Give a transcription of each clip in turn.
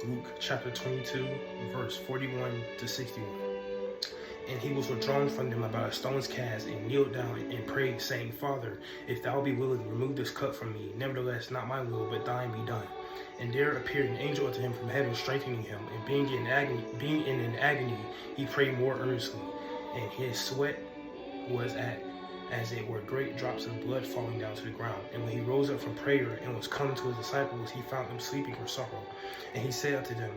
Luke chapter 22, verse 41 to 61. And he was withdrawn from them about a stone's cast, and kneeled down and prayed, saying, Father, if thou be willing, remove this cup from me. Nevertheless, not my will, but thine be done. And there appeared an angel unto him from heaven, strengthening him. And being in an agony, he prayed more earnestly. And his sweat was as it were great drops of blood falling down to the ground. And when he rose up from prayer and was come to his disciples, he found them sleeping for sorrow. And he said unto them,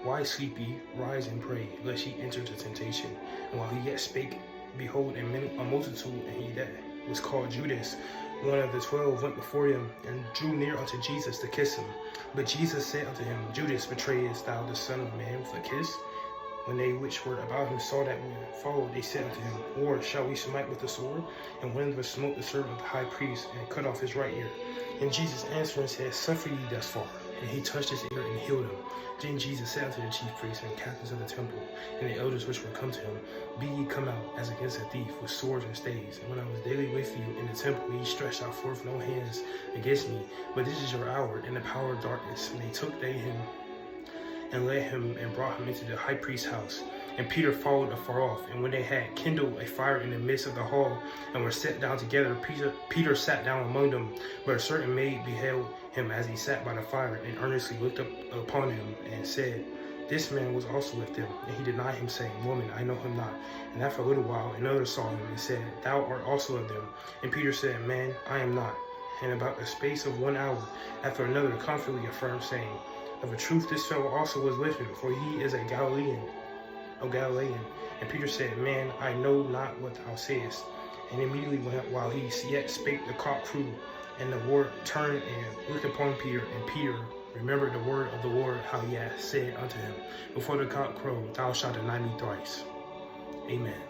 Why sleep ye? Rise and pray, lest ye enter into temptation. And while he yet spake, behold, a multitude, and he that was called Judas, one of the 12, went before him, and drew near unto Jesus to kiss him. But Jesus said unto him, Judas, betrayest thou the Son of Man with a kiss? When they which were about him saw that we followed, they said unto him, Lord, shall we smite with the sword? And one of them smote the servant of the high priest, and cut off his right ear. And Jesus answering said, Suffer ye thus far. And he touched his ear and healed him. Then Jesus said unto the chief priests and captains of the temple, and the elders which were come to him, Be ye come out as against a thief, with swords and staves. And when I was daily with you in the temple, ye stretched out forth no hands against me. But this is your hour, and the power of darkness. And they him and led him and brought him into the high priest's house. And Peter followed afar off. And when they had kindled a fire in the midst of the hall, and were set down together, Peter sat down among them. But a certain maid beheld him as he sat by the fire, and earnestly looked up upon him, and said, This man was also with them. And he denied him, saying, Woman, I know him not. And after a little while another saw him, and said, Thou art also of them. And Peter said, Man, I am not. And about the space of 1 hour after another confidently affirmed, saying, Of a truth this fellow also was with him, for he is a Galilean. And Peter said, Man, I know not what thou sayest. And immediately while he yet spake, the cock crew, and the Lord turned and looked upon Peter. And Peter remembered the word of the Lord, how he had said unto him, Before the cock crow, thou shalt deny me thrice. Amen.